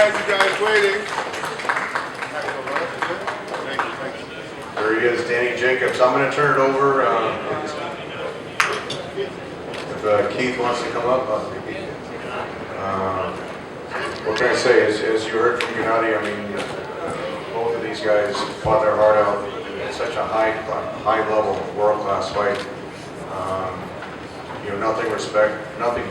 guys. You guys waiting. There he is, Danny Jacobs. I'm going to turn it over. If Keith wants to come up. What can I say? As you heard from Gennady, I mean, both of these guys fought their heart out in such a high level, world-class fight. You know, nothing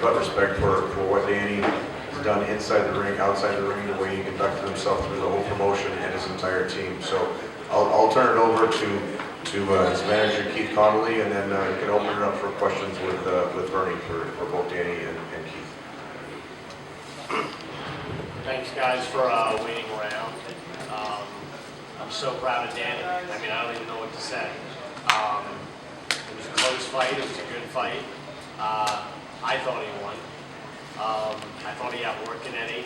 but respect for what Danny has done inside the ring, outside the ring, the way he conducted himself through the whole promotion and his entire team. So I'll turn it over to his manager, Keith Connolly, and then you can open it up for questions with Bernie for both Danny and Keith. Thanks, guys, for waiting around. I'm so proud of Danny. I mean, I don't even know what to say. It was a close fight. It was a good fight. I thought he won. I thought he outworked Gennady.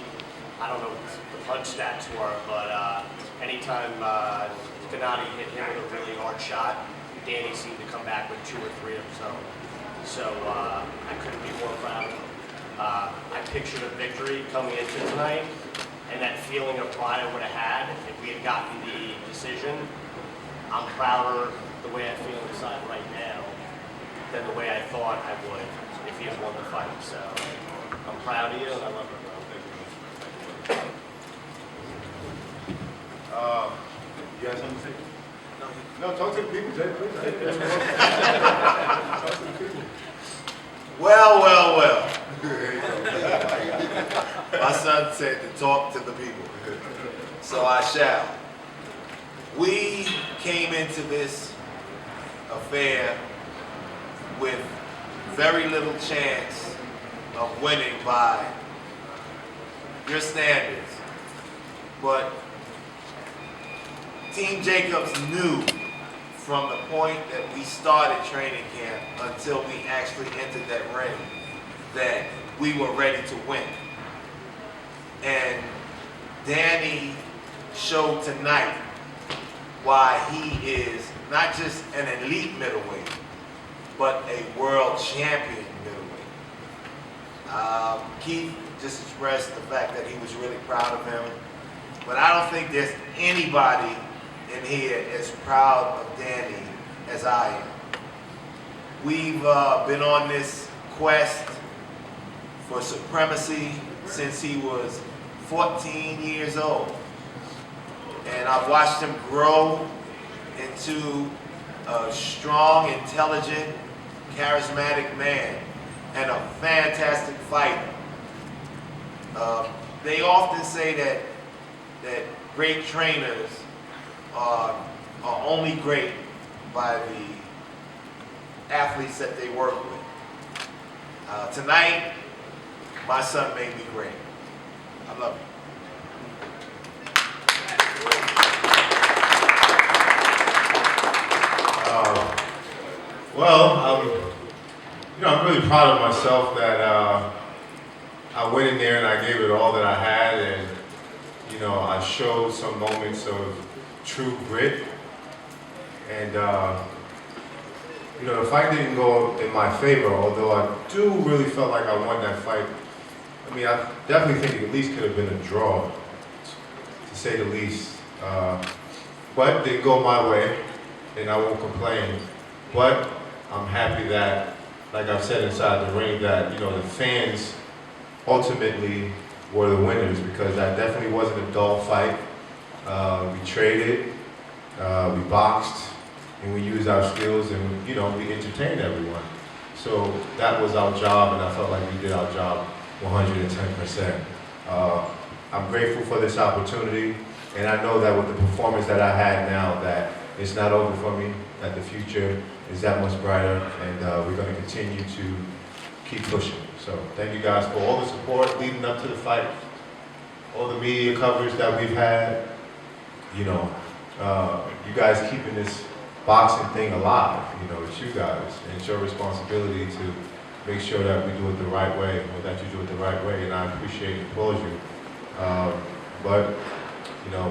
I don't know what the punch stats were, but anytime Gennady hit him with a really hard shot, Danny seemed to come back with 2 or 3 of his own. So I couldn't be more proud of him. I pictured a victory coming into tonight, and that feeling of pride I would have had if we had gotten the decision. I'm prouder the way I feel inside right now than the way I thought I would if he had won the fight. So I'm proud of you, and I love you. You guys want to say? No, talk to the people, Jay, please. Talk to the people. Well. My son said to talk to the people, so I shall. We came into this affair with very little chance of winning by your standards, but Team Jacobs knew from the point that we started training camp until we actually entered that ring that we were ready to win. And Danny showed tonight why he is not just an elite middleweight, but a world champion middleweight. Keith just expressed the fact that he was really proud of him, but I don't think there's anybody in here as proud of Danny as I am. We've been on this quest for supremacy since he was 14 years old. And I've watched him grow into a strong, intelligent, charismatic man and a fantastic fighter. They often say that great trainers are only great by the athletes that they work with. Tonight, my son made me great. I love you. I'm really proud of myself that I went in there and I gave it all that I had, and I showed some moments of true grit. And the fight didn't go in my favor, although I do really felt like I won that fight. I mean, I definitely think it at least could have been a draw, to say the least. But it didn't go my way, and I won't complain. But I'm happy that, like I've said inside the ring, that the fans ultimately were the winners, because that definitely wasn't a dull fight. We traded, we boxed, and we used our skills, and we entertained everyone. So that was our job, and I felt like we did our job 110%. I'm grateful for this opportunity, and I know that with the performance that I had now, that it's not over for me, that the future is that much brighter, and we're going to continue to keep pushing. So thank you guys for all the support leading up to the fight, all the media coverage that we've had. You guys keeping this boxing thing alive. It's you guys, and it's your responsibility to make sure that we do it the right way, or that you do it the right way, and I appreciate and applaud you. But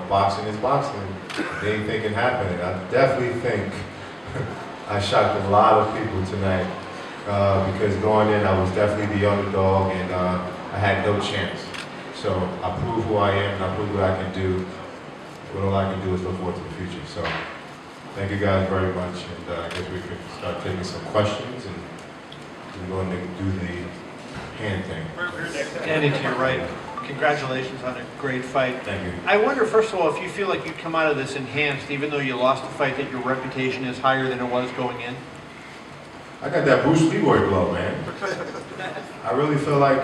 boxing is boxing. Anything can happen, and I definitely think I shocked a lot of people tonight, because going in I was definitely the underdog, and I had no chance. So I prove who I am, and I prove what I can do. What all I can do is look forward to the future. So thank you guys very much, and I guess we can start taking some questions, and we're going to do the hand thing. Andy, to your right, congratulations on a great fight. Thank you. I wonder, first of all, if you feel like you come out of this enhanced, even though you lost the fight, that your reputation is higher than it was going in? I got that Bruce Leroy blow, man. I really feel like,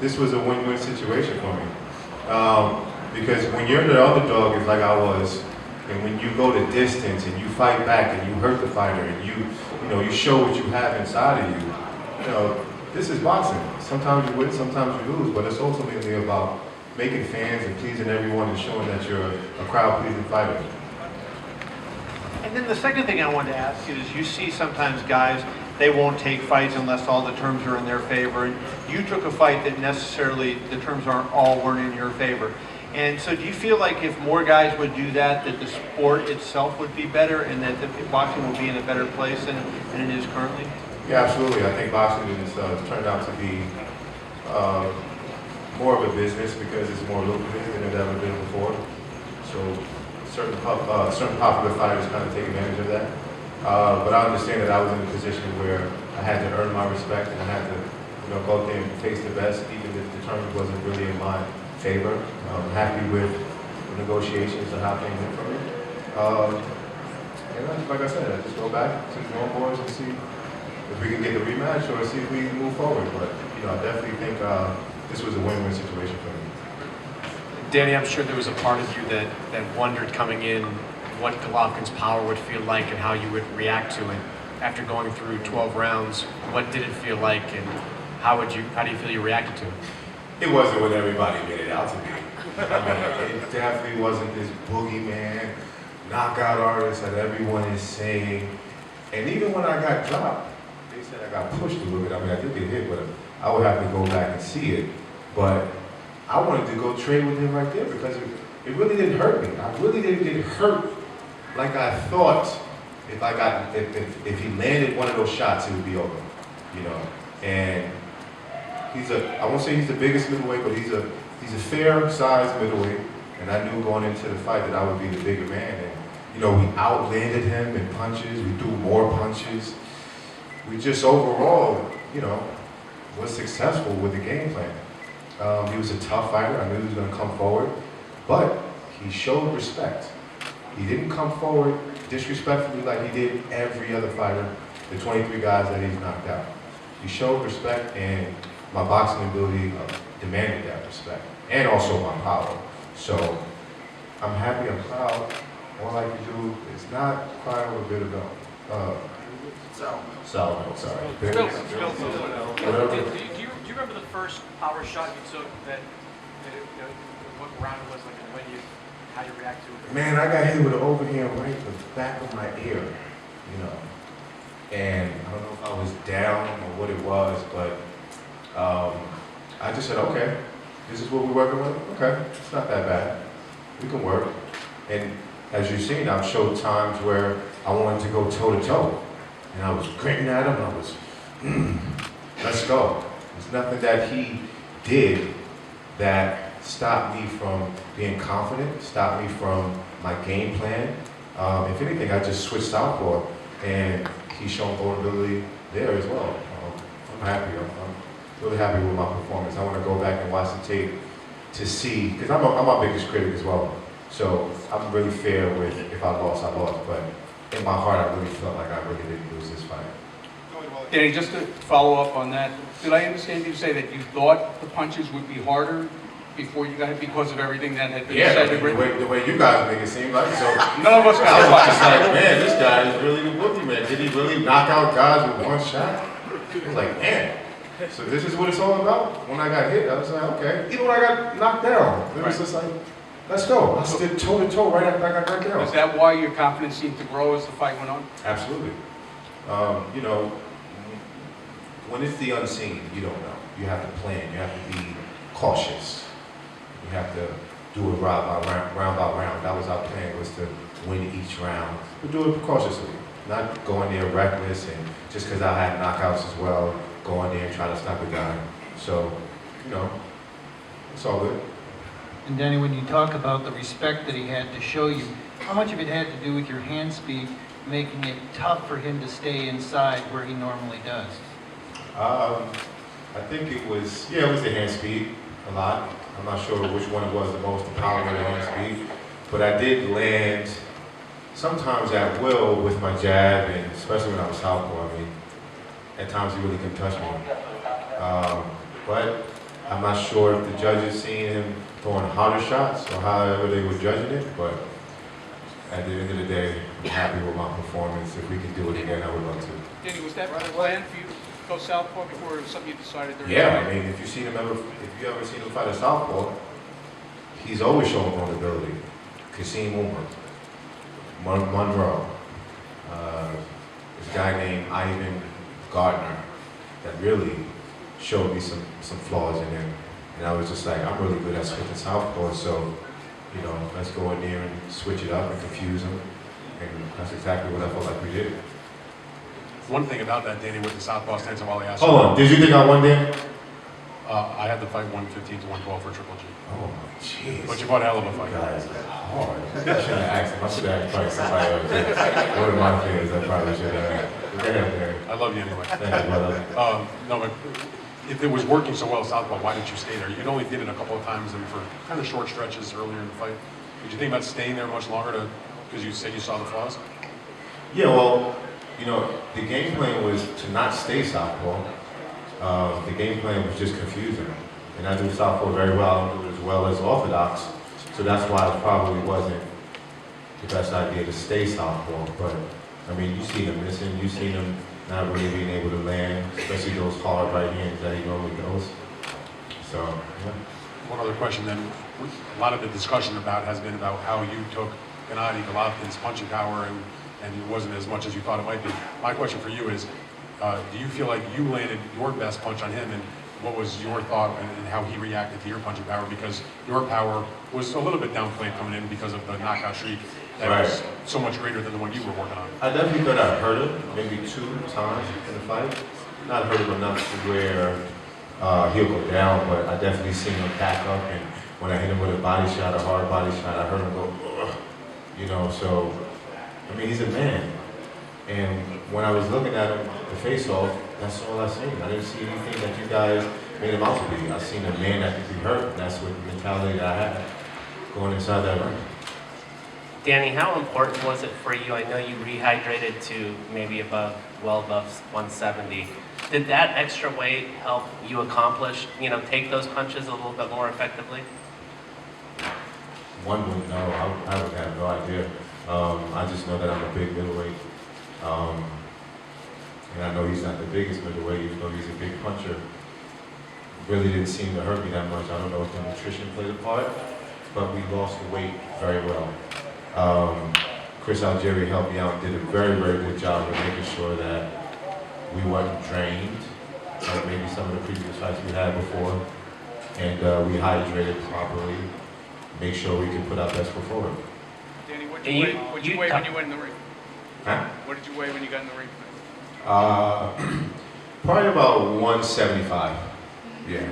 this was a win-win situation for me. Because when you're the underdog, it's like I was, and when you go the distance and you fight back and you hurt the fighter and you show what you have inside of you, this is boxing. Sometimes you win, sometimes you lose, but it's ultimately about making fans and pleasing everyone and showing that you're a crowd-pleasing fighter. And then the second thing I wanted to ask you is, you see sometimes guys, they won't take fights unless all the terms are in their favor. And you took a fight that necessarily the terms weren't in your favor. And so do you feel like if more guys would do that, that the sport itself would be better and that the boxing will be in a better place than it is currently? Yeah, absolutely. I think boxing has turned out to be more of a business because it's more lucrative than it ever been before. So certain popular fighters kind of take advantage of that. But I understand that I was in a position where I had to earn my respect and I had to go out there and face the best, even if the terms wasn't really in my favor. I'm happy with the negotiations and how things went for me. And like I said, I just go back to the drawing boards and see if we can get the rematch or see if we can move forward. But I definitely think this was a win-win situation for me. Danny, I'm sure there was a part of you that wondered coming in what Golovkin's power would feel like and how you would react to it. After going through 12 rounds, what did it feel like and how do you feel you reacted to it? It wasn't what everybody made it out to be. It definitely wasn't this boogeyman, knockout artist that everyone is saying. And even when I got dropped, they said I got pushed a little bit. I did get hit, but I would have to go back and see it. But I wanted to go trade with him right there because it really didn't hurt me. I really didn't get hurt like I thought. If he landed one of those shots, it would be over, And I won't say he's the biggest middleweight, but he's a fair-sized middleweight. And I knew going into the fight that I would be the bigger man. And we outlanded him in punches. We threw more punches. We just overall, was successful with the game plan. He was a tough fighter. I knew he was going to come forward, but he showed respect. He didn't come forward disrespectfully like he did every other fighter, the 23 guys that he's knocked out. He showed respect, and my boxing ability demanded that respect, and also my power. So I'm happy, I'm proud. All I can do is not cry over bitter belt. Salvo, sorry. Do you remember the first power shot you took what round it was like and how you react to it? Man, I got hit with an overhand right in the back of my ear, And I don't know if I was down or what it was, but I just said, okay, this is what we're working with. Okay, it's not that bad. We can work. And as you've seen, I've showed times where I wanted to go toe-to-toe. And I was gritting at him, I was, let's go. There's nothing that he did that stopped me from being confident, stopped me from my game plan. If anything, I just switched southpaw, and he's shown vulnerability there as well. I'm happy. I'm really happy with my performance. I want to go back and watch the tape to see, because I'm my biggest critic as well. So I'm really fair with if I lost, I lost. But in my heart, I really felt like I really didn't lose this fight. Danny, just to follow up on that, did I understand you say that you thought the punches would be harder before you got hit because of everything that had been said and written? The way you guys make it seem like, so None of us I got was just it. like, man, this guy is really the boogeyman. Did he really knock out guys with one shot? I was like, man, so this is what it's all about? When I got hit, I was like, okay. Even when I got knocked down, it was just like, let's go. I stood toe-to-toe right after I got knocked down. Is that why your confidence seemed to grow as the fight went on? Absolutely. When it's the unseen, you don't know. You have to plan. You have to be cautious. You have to do it round by round. That was our plan, was to win each round. But do it cautiously. Not going there reckless and just because I had knockouts as well, go in there and try to stop a guy. So, It's all good. And Danny, when you talk about the respect that he had to show you, how much of it had to do with your hand speed, making it tough for him to stay inside where he normally does? I think it was the hand speed a lot. I'm not sure which one it was the most, the power or the hand speed. But I did land sometimes at will with my jab, and especially when I was southpaw. I mean, at times he really couldn't touch me. But I'm not sure if the judges seen him throwing harder shots or however they were judging it. But at the end of the day, I'm happy with my performance. If we can do it again, I would love to. Danny, was that the plan for you to go southpaw before it was something you decided during the Yeah, fight? I mean, if you ever seen him fight a southpaw, he's always showing vulnerability. Kasim Umar, Monroe, this guy named Ivan Gardner, that really showed me some flaws in him. And I was just like, I'm really good at switching southpaw, so, you know, let's go in there and switch it up and confuse him. And that's exactly what I felt like we did. One thing about that, Danny, with the southpaw stance, while I asked Hold on, did you think I won Dan? I had the fight 115 to 112 for Triple G. Oh, jeez. But you fought a hell of a fight. Guys, hard. I shouldn't have asked him. I should have asked probably somebody else. One of my fans, I probably should have. Go ahead, Dan. I love you anyway. Thank you, brother. No, but if it was working so well southpaw, why didn't you stay there? You only did it a couple of times and for kind of short stretches earlier in the fight. Did you think about staying there much longer because you said you saw the flaws? Yeah, well, you know, the game plan was to not stay southpaw. The game plan was just confusing. And I do southpaw very well, I do it as well as orthodox. So that's why it probably wasn't the best idea to stay southpaw. But, I mean, you see him missing, you see him not really being able to land, especially those hard right hands that he normally goes. So, yeah. One other question then. A lot of the discussion has been about how you took Gennady Golovkin's punching power and it wasn't as much as you thought it might be. My question for you is, do you feel like you landed your best punch on him, and what was your thought and how he reacted to your punching power? Because your power was a little bit downplayed coming in because of the knockout streak that was so much greater than the one you were working on. I definitely thought I hurt him maybe 2 times in the fight. Not hurt him enough to where he'll go down, but I definitely seen him back up, and when I hit him with a body shot, a hard body shot, I heard him go, ugh, you know, so, I mean, he's a man. And when I was looking at him, the face-off, that's all I seen. I didn't see anything that you guys made him out to be. I seen a man that could be hurt, and that's what the mentality that I had going inside that ring. Danny, how important was it for you? I know you rehydrated to maybe well above 170. Did that extra weight help you accomplish, take those punches a little bit more effectively? One would know. I would have no idea. I just know that I'm a big middleweight. And I know he's not the biggest middleweight, even though he's a big puncher. Really didn't seem to hurt me that much. I don't know if the nutrition played a part, but we lost the weight very well. Chris Algieri helped me out and did a very, very good job of making sure that we weren't drained, like maybe some of the previous fights we had before. And we hydrated properly, make sure we can put our best foot forward. Danny, what did you weigh when you went in the ring? Huh? What did you weigh when you got in the ring? Probably about 175. Yeah.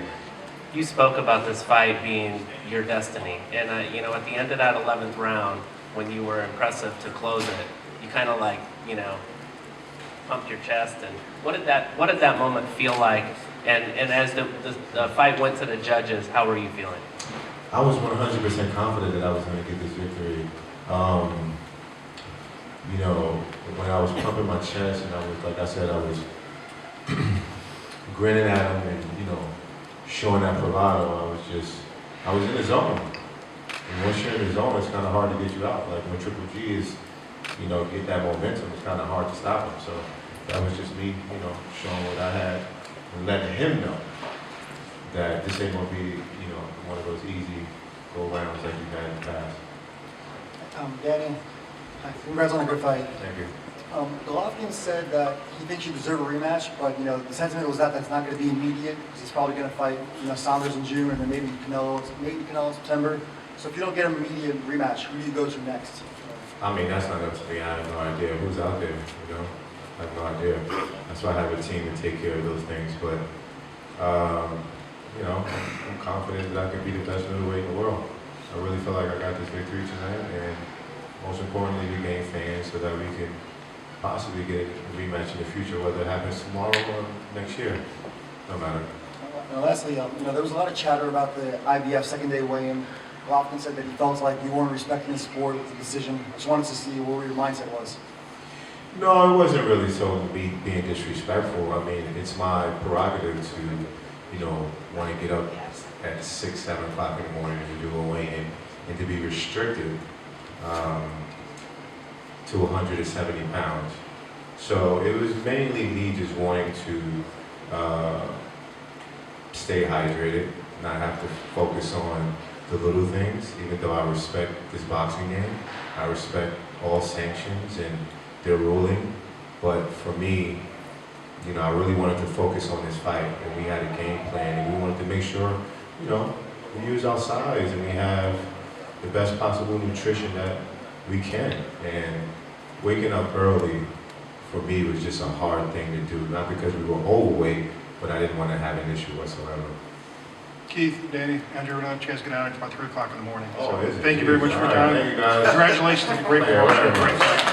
You spoke about this fight being your destiny, and at the end of that 11th round, when you were impressive to close it, you kind of pumped your chest. And what did that moment feel like? And as the fight went to the judges, how were you feeling? I was 100% confident that I was going to get this victory. When I was pumping my chest and I was, like I said, I was grinning at him and, showing that bravado, I was in the zone. And once you're in the zone, it's kind of hard to get you out. Like when Triple G is, get that momentum, it's kind of hard to stop him. So that was just me, showing what I had and letting him know that this ain't gonna be, one of those easy go-rounds like you've had in the past. Danny, congrats on a good fight. Thank you. Golovkin said that he thinks you deserve a rematch, but the sentiment was that's not going to be immediate because he's probably going to fight Saunders in June and then maybe Canelo in September. So if you don't get an immediate rematch, who do you go to next? I mean, that's not up to me. I have no idea who's out there. I have no idea. That's why I have a team to take care of those things. But you know, I'm confident that I can be the best middleweight in the world. I really feel like I got this victory tonight, and most importantly, we gain fans so that we can possibly get a rematch in the future, whether it happens tomorrow or next year. No matter. And lastly, there was a lot of chatter about the IBF second day weigh-in. Golovkin said that he felt like you weren't respecting the sport with the decision. I just wanted to see what your mindset was. No, it wasn't really so me being disrespectful. I mean, it's my prerogative to, want to get up at 6, 7 o'clock in the morning to do a weigh-in and to be restricted to 170 pounds. So it was mainly me just wanting to stay hydrated, not have to focus on the little things, even though I respect this boxing game. I respect all sanctions and their ruling, but for me, I really wanted to focus on this fight, and we had a game plan, and we wanted to make sure, we use our size and we have the best possible nutrition that we can. And waking up early for me was just a hard thing to do, not because we were overweight, but I didn't want to have an issue whatsoever. Keith, Danny, Andrew, we're not chance to get out. It's about 3 o'clock in the morning. Oh, So is it? thank you very much for your time. Thank you, guys. Congratulations on a great promotion. Great fight.